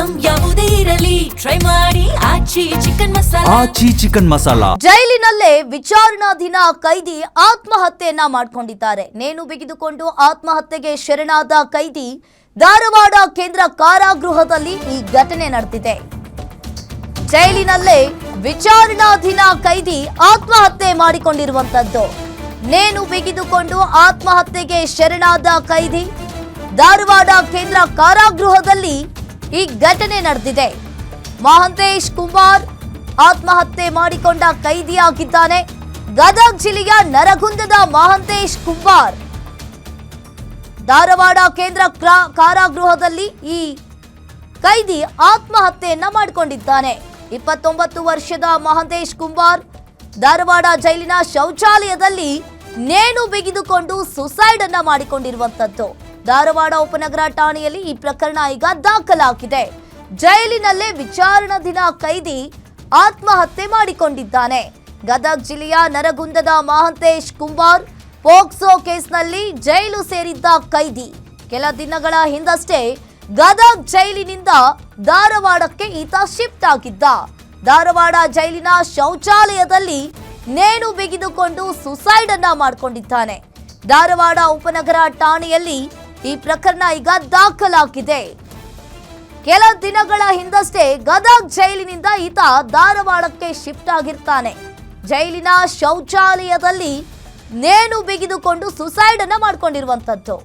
Item ಯಾವುದೇ ಇರಲಿ try ಮಾಡಿ ಆಚಿ ಚಿಕನ್ ಮಸಾಲಾ. ಜೈಲಿನಲ್ಲೇ ವಿಚಾರಣಾಧೀನ ಕೈದಿ ಆತ್ಮಹತ್ಯೆಯನ್ನ ಮಾಡಿಕೊಂಡಿದ್ದಾರೆ. ನೇಣು ಬಿಗಿದುಕೊಂಡು ಆತ್ಮಹತ್ಯೆಗೆ ಶರಣಾದ ಕೈದಿ ಧಾರವಾಡ ಕೇಂದ್ರ ಕಾರಾಗೃಹದಲ್ಲಿ ಈ ಘಟನೆ ನಡೆದಿದೆ. ಜೈಲಿನಲ್ಲೇ ವಿಚಾರಣಾಧೀನ ಕೈದಿ ಆತ್ಮಹತ್ಯೆ ಮಾಡಿಕೊಂಡಿರುವಂತದ್ದು. ನೇಣು ಬಿಗಿದುಕೊಂಡು ಆತ್ಮಹತ್ಯೆಗೆ ಶರಣಾದ ಕೈದಿ ಧಾರವಾಡ ಕೇಂದ್ರ ಕಾರಾಗೃಹದಲ್ಲಿ ಈ ಘಟನೆ ನಡೆದಿದೆ. ಮಹಂತೇಶ್ ಕುಮಾರ್ ಆತ್ಮಹತ್ಯೆ ಮಾಡಿಕೊಂಡ ಕೈದಿಯಾಗಿದ್ದಾನೆ. ಗದಗ ಜಿಲ್ಲೆಯ ನರಗುಂದದ ಮಹಂತೇಶ್ ಕುಮಾರ್ ಧಾರವಾಡ ಕೇಂದ್ರ ಕಾರಾಗೃಹದಲ್ಲಿ ಈ ಕೈದಿ ಆತ್ಮಹತ್ಯೆಯನ್ನ ಮಾಡಿಕೊಂಡಿದ್ದಾನೆ. 29 ವರ್ಷದ ಮಹಂತೇಶ್ ಕುಮಾರ್ ಧಾರವಾಡ ಜೈಲಿನ ಶೌಚಾಲಯದಲ್ಲಿ ನೇಣು ಬಿಗಿದುಕೊಂಡು ಸುಸೈಡ್ ಅನ್ನ ಮಾಡಿಕೊಂಡಿರುವಂತದ್ದು. ಧಾರವಾಡ ಉಪನಗರ ಠಾಣೆಯಲ್ಲಿ ಈ ಪ್ರಕರಣ ಈಗ ದಾಖಲಾಗಿದೆ. ಜೈಲಿನಲ್ಲೇ ವಿಚಾರಣಾಧೀನ ಕೈದಿ ಆತ್ಮಹತ್ಯೆ ಮಾಡಿಕೊಂಡಿದ್ದಾನೆ. ಗದಗ ಜಿಲ್ಲೆಯ ನರಗುಂದದ ಮಹಂತೇಶ್ ಕುಮಾರ್ ಪೋಕ್ಸೋ ಕೇಸ್ನಲ್ಲಿ ಜೈಲು ಸೇರಿದ್ದ ಕೈದಿ. ಕೆಲ ದಿನಗಳ ಹಿಂದಷ್ಟೇ ಗದಗ ಜೈಲಿನಿಂದ ಧಾರವಾಡಕ್ಕೆ ಈತ ಶಿಫ್ಟ್ ಆಗಿದ್ದ. ಧಾರವಾಡ ಜೈಲಿನ ಶೌಚಾಲಯದಲ್ಲಿ ನೇಣು ಬಿಗಿದುಕೊಂಡು ಸುಸೈಡ್ ಅನ್ನ ಮಾಡಿಕೊಂಡಿದ್ದಾನೆ. ಧಾರವಾಡ ಉಪನಗರ ಠಾಣೆಯಲ್ಲಿ ಈ ಪ್ರಕರಣ ಈಗ ದಾಖಲಾಗಿದೆ. ಕೆಲ ದಿನಗಳ ಹಿಂದಷ್ಟೇ ಗದಗ ಜೈಲಿನಿಂದ ಈತ ಧಾರವಾಡಕ್ಕೆ ಶಿಫ್ಟ್ ಆಗಿರ್ತಾನೆ. ಜೈಲಿನ ಶೌಚಾಲಯದಲ್ಲಿ ನೇಣು ಬಿಗಿದುಕೊಂಡು ಸುಸೈಡ್ ಅನ್ನ ಮಾಡಿಕೊಂಡಿರುವಂತದ್ದು.